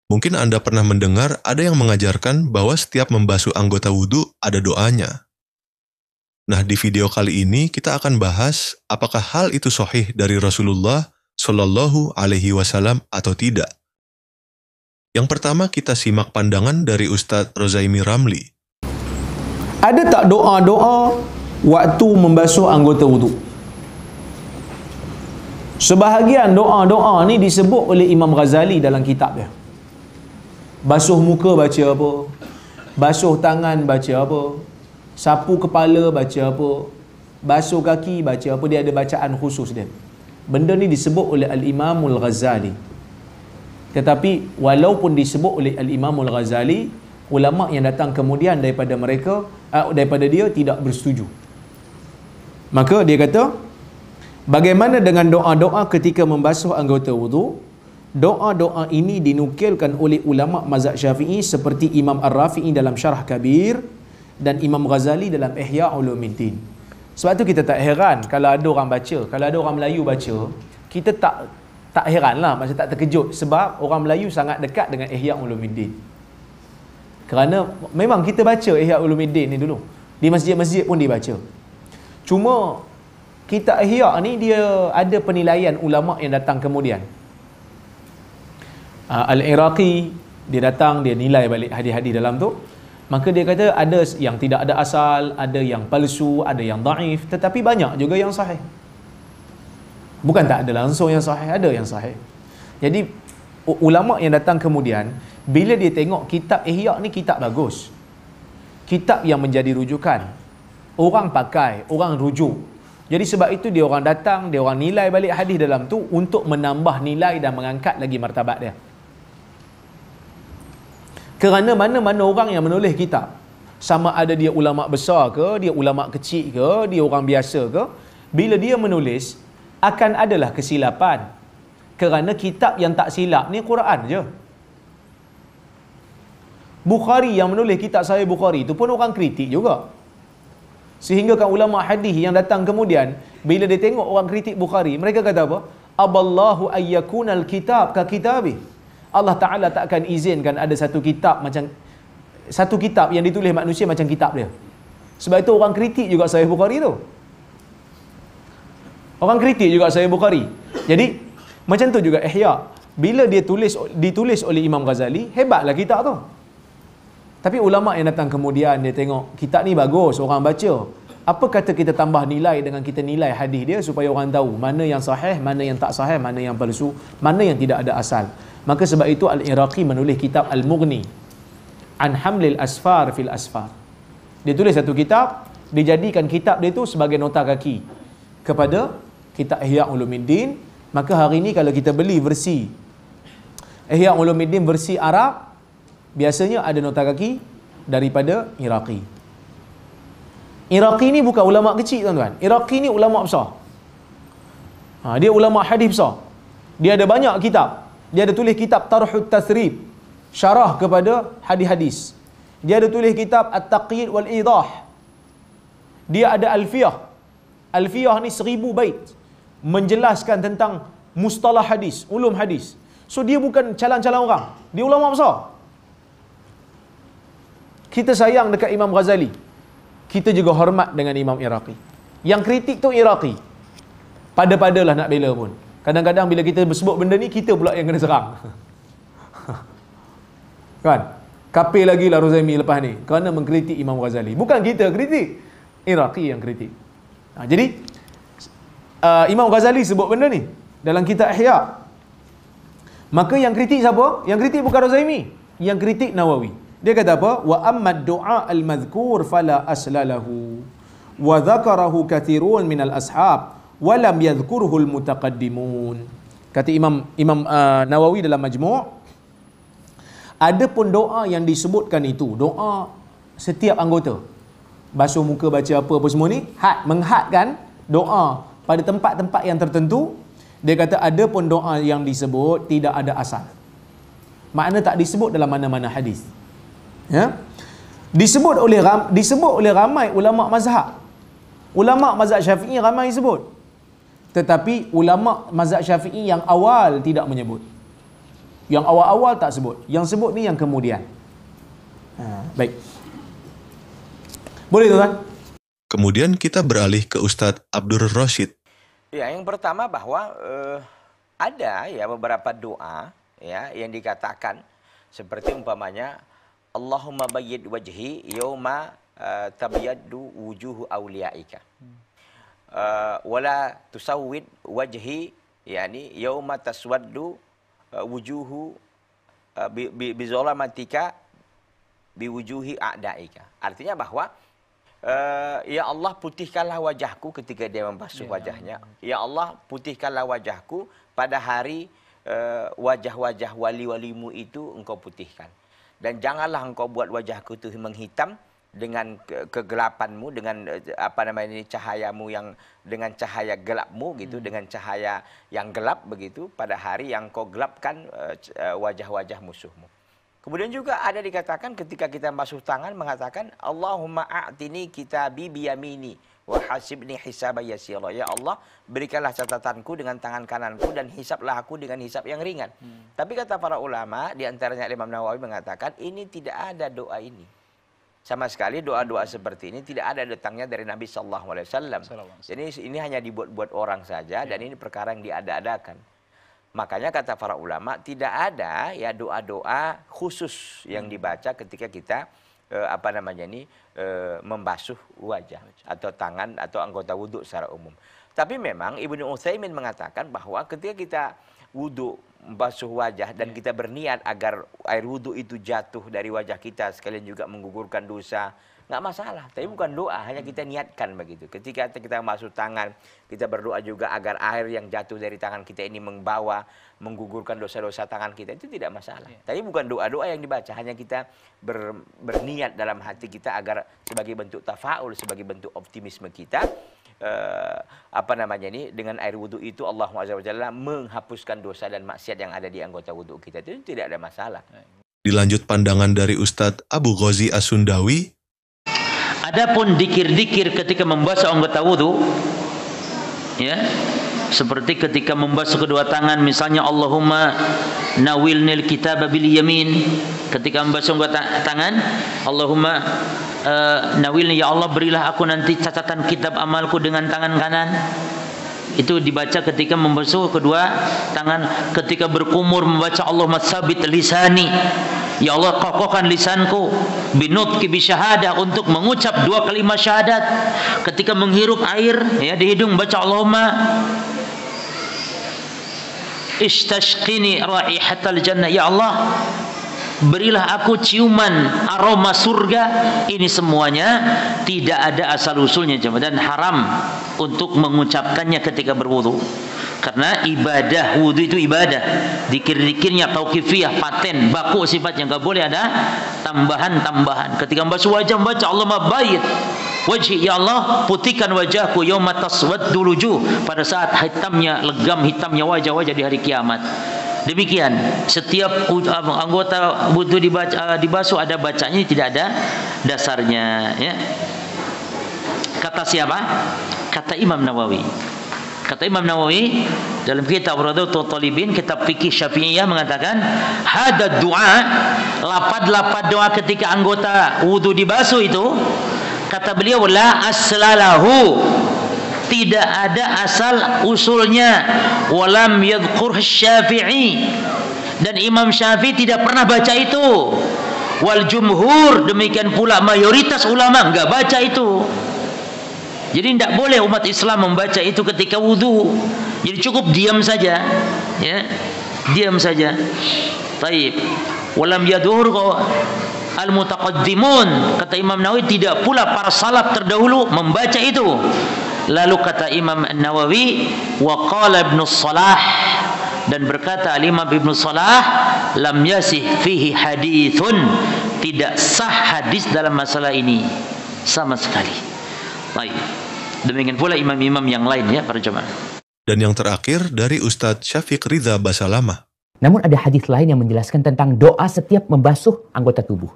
Mungkin Anda pernah mendengar ada yang mengajarkan bahwa setiap membasuh anggota wudhu ada doanya. Nah, di video kali ini kita akan bahas apakah hal itu sahih dari Rasulullah Shallallahu Alaihi Wasallam atau tidak. Yang pertama kita simak pandangan dari Ustadz Rozaimi Ramli. Ada tak doa-doa waktu membasuh anggota wuduk? Sebahagian doa-doa ni disebut oleh Imam Ghazali dalam kitab dia. Basuh muka baca apa? Basuh tangan baca apa? Sapu kepala baca apa? Basuh kaki baca apa? Dia ada bacaan khusus dia. Benda ni disebut oleh Al-Imamul Ghazali. Tetapi walaupun disebut oleh Al-Imamul Ghazali, ulama yang datang kemudian daripada mereka, daripada dia tidak bersetuju. Maka dia kata, bagaimana dengan doa-doa ketika membasuh anggota wudu? Doa-doa ini dinukilkan oleh ulama mazhab Syafi'i seperti Imam Ar-Rafi'i dalam Syarah Kabir dan Imam Ghazali dalam Ihya Ulumuddin. Sebab tu kita tak heran kalau ada orang baca, kalau ada orang Melayu baca, kita tak heran lah, macam tak terkejut sebab orang Melayu sangat dekat dengan Ihya Ulumuddin. Kerana memang kita baca Ihya Ulumuddin ni dulu. Di masjid-masjid pun dibaca. Cuma kitab Ihya ni dia ada penilaian ulama yang datang kemudian. Al-Iraqi dia datang, dia nilai balik hadis-hadis dalam tu. Maka dia kata ada yang tidak ada asal, ada yang palsu, ada yang daif, tetapi banyak juga yang sahih. Bukan tak ada langsung yang sahih, ada yang sahih. Jadi ulama yang datang kemudian, bila dia tengok kitab Ihya ni kitab bagus, kitab yang menjadi rujukan, orang pakai, orang rujuk. Jadi sebab itu dia orang datang, dia orang nilai balik hadis dalam tu untuk menambah nilai dan mengangkat lagi martabat dia. Kerana mana-mana orang yang menulis kitab, sama ada dia ulama besar ke, dia ulama kecil ke, dia orang biasa ke, bila dia menulis akan adalah kesilapan. Kerana kitab yang tak silap ni Quran je. Bukhari yang menulis kitab Sahih Bukhari tu pun orang kritik juga. Sehingga kan ulama hadis yang datang kemudian, bila dia tengok orang kritik Bukhari, mereka kata apa? Aballahu ayyakunal kitab ka kitabi. Allah Ta'ala tak akan izinkan ada satu kitab yang ditulis manusia macam kitab dia. Sebab itu orang kritik juga Sahih Bukhari tu. Orang kritik juga Sahih Bukhari. Jadi macam tu juga Ihya. Bila dia ditulis oleh Imam Ghazali, hebatlah kitab tu. Tapi ulama yang datang kemudian, dia tengok kitab ni bagus, orang baca. Apa kata kita tambah nilai dengan kita nilai hadis dia supaya orang tahu mana yang sahih, mana yang tak sahih, mana yang palsu, mana yang tidak ada asal. Maka sebab itu Al-Iraqi menulis kitab Al-Mughni An Hamlil Asfar fil Asfar. Dia tulis satu kitab, dijadikan kitab dia tu sebagai nota kaki kepada kitab Ihya Ulumuddin. Maka hari ni kalau kita beli versi Ihya Ulumuddin versi Arab, biasanya ada nota kaki daripada Iraqi. Iraqi ni bukan ulama kecil tuan-tuan. Iraqi ni ulama besar. Dia ulama hadis besar. Dia ada banyak kitab. Dia ada tulis kitab Tarhut Tathrib, syarah kepada hadis-hadis. Dia ada tulis kitab At-Taqyid wal Idah. Dia ada Alfiyah. Alfiyah ni 1000 bait menjelaskan tentang mustalah hadis, ulum hadis. So dia bukan calang-calang orang. Dia ulama besar. Kita sayang dekat Imam Ghazali, kita juga hormat dengan Imam Iraqi. Yang kritik tu Iraqi, pada-padalah nak bela pun. Kadang-kadang bila kita sebut benda ni, kita pula yang kena serang. Kan? Kapir lagi lah Rozaimi lepas ni kerana mengkritik Imam Ghazali. Bukan kita kritik, Iraqi yang kritik. Jadi Imam Ghazali sebut benda ni dalam kitab Ihya. Maka yang kritik siapa? Yang kritik bukan Rozaimi, yang kritik Nawawi. Dia kata apa? Wa ammad du'a al-madhkur fala aslalahu wa dhakarahu kathirun minal ashab wa lam yadhkurhu al-mutaqaddimun. Kata Imam Nawawi dalam Majmu', adapun doa yang disebutkan itu, doa setiap anggota, basuh muka, baca apa semua ni, menghadkan doa pada tempat-tempat yang tertentu. Dia kata adapun doa yang disebut tidak ada asal. Makna tak disebut dalam mana-mana hadis. Ya? Disebut oleh ramai ulama mazhab. Ulama mazhab Syafi'i ramai sebut. Tetapi ulama mazhab Syafi'i yang awal tidak menyebut. Yang awal-awal tak sebut. Yang sebut ni yang kemudian. Baik. Boleh tuan? Kemudian kita beralih ke Ustadz Abdur Rashid. Ya, yang pertama bahwa ada ya beberapa doa ya yang dikatakan seperti umpamanya Allahumma bayyid wajhi yauma tabyaddu wujuhu awliyaika. Wala tusawwid wajhi yani yauma taswaddu wujuhu bi zalamatika bi wujuhi a'daika. Artinya bahwa ya Allah putihkanlah wajahku ketika dia membasuh wajahnya. Ya Allah putihkanlah wajahku pada hari wajah-wajah wali-walimu itu engkau putihkan. Dan janganlah engkau buat wajahku itu menghitam dengan kegelapanmu, dengan cahayamu yang dengan cahaya gelapmu gitu, dengan cahaya yang gelap begitu pada hari yang kau gelapkan wajah-wajah musuhmu. Kemudian juga ada dikatakan ketika kita basuh tangan mengatakan Allahumma a'tini kitabi biyamini wa hasibni hisaba yasira. Ya Allah, berikanlah catatanku dengan tangan kananku dan hisablah aku dengan hisab yang ringan. Tapi kata para ulama, di antaranya Imam Nawawi mengatakan ini tidak ada doa ini. Sama sekali doa-doa seperti ini tidak ada datangnya dari Nabi sallallahu alaihi wasallam. Jadi ini hanya dibuat-buat orang saja dan ini perkara yang diada-adakan. Makanya kata para ulama tidak ada ya doa-doa khusus yang dibaca ketika kita membasuh wajah atau tangan atau anggota wudhu secara umum. Tapi memang Ibnu Utsaimin mengatakan bahwa ketika kita wudhu membasuh wajah dan kita berniat agar air wudhu itu jatuh dari wajah kita sekalian juga menggugurkan dosa, nggak masalah. Tapi bukan doa, hanya kita niatkan begitu. Ketika kita masuk tangan, kita berdoa juga agar air yang jatuh dari tangan kita ini menggugurkan dosa-dosa tangan kita, itu tidak masalah. Tapi bukan doa-doa yang dibaca, hanya kita berniat dalam hati kita agar sebagai bentuk tafaul, sebagai bentuk optimisme kita, dengan air wudhu itu Allah SWT menghapuskan dosa dan maksiat yang ada di anggota wudhu kita. Itu tidak ada masalah. Dilanjut pandangan dari Ustadz Abu Ghazi As-Sundawi. Adapun dikir-dikir ketika membasuh anggota wudhu, ya, seperti ketika membasuh kedua tangan, misalnya Allahumma nawilnil kitaba bil yamin. Ketika membasuh anggota tangan, Allahumma nawilni, ya Allah berilah aku nanti catatan kitab amalku dengan tangan kanan. Itu dibaca ketika membasuh kedua tangan. Ketika berkumur membaca Allahumma tsabit lisani, ya Allah kokohkan lisanku binutki bisyahadah, untuk mengucap dua kalimat syahadat. Ketika menghirup air ya di hidung baca Allahumma istashqini raihatal jannah, ya Allah berilah aku ciuman aroma surga. Ini semuanya tidak ada asal usulnya dan haram untuk mengucapkannya ketika berwudu. Karena ibadah wudu itu ibadah, dikir-dikirnya tauqifiyah, paten, baku sifatnya, enggak boleh ada tambahan-tambahan. Ketika membasuh wajah membaca Allahumma bayyid wajhi, ya Allah putihkan wajahku yauma taswaddu wujuh, pada saat legam hitamnya wajah-wajah di hari kiamat. Demikian setiap anggota wudu dibasuh ada bacanya, tidak ada dasarnya ya. Kata siapa? Kata Imam Nawawi. Kata Imam Nawawi dalam kitab Rawdatul Talibin, kitab fikih Syafi'iyah, mengatakan hadad doa, lapad-lapad doa ketika anggota wudu dibasuh itu, kata beliau la aslalahu, tidak ada asal usulnya, walam yadhkur Syafi'i, dan Imam Syafi'i tidak pernah baca itu, wal jumhur, demikian pula mayoritas ulama enggak baca itu. Jadi tidak boleh umat Islam membaca itu ketika wudu. Jadi cukup diam saja, ya, diam saja. Taib. Walam yadur al-mutaqaddimun, kata Imam Nawawi, tidak pula para salaf terdahulu membaca itu. Lalu kata Imam Nawawi, wa qala Ibnu Shalah, dan berkata Imam Ibnu Shalah, lam yasih fihi hadithun, tidak sah hadis dalam masalah ini sama sekali. Baik. Demikian pula imam-imam yang lain ya para jemaah. Dan yang terakhir dari Ustadz Syafiq Ridza Basalamah. Namun ada hadis lain yang menjelaskan tentang doa setiap membasuh anggota tubuh.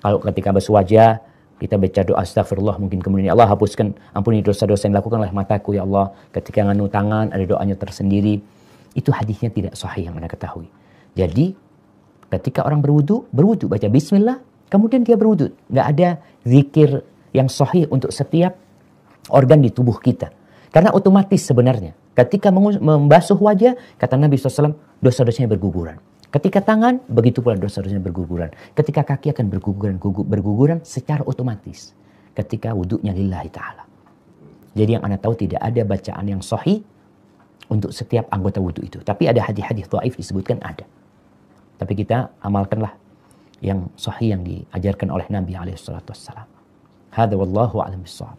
Kalau ketika basuh wajah, kita baca doa astagfirullah, mungkin kemudian ya Allah hapuskan, ampuni dosa-dosa yang dilakukan oleh mataku ya Allah. Ketika nganu tangan ada doanya tersendiri. Itu hadisnya tidak sahih yang Anda ketahui. Jadi ketika orang berwudu baca bismillah, kemudian dia berwudu. Nggak ada zikir yang sahih untuk setiap organ di tubuh kita. Karena otomatis sebenarnya ketika membasuh wajah, kata Nabi SAW, dosa-dosanya berguguran. Ketika tangan, begitu pula dosa-dosanya berguguran. Ketika kaki akan berguguran secara otomatis. Ketika wudunya lillahi ta'ala. Jadi yang Anda tahu tidak ada bacaan yang sahih untuk setiap anggota wudu itu. Tapi ada hadis-hadis dhaif disebutkan ada. Tapi kita amalkanlah yang sahih yang diajarkan oleh Nabi SAW. Hadza wallahu a'lam bissawab.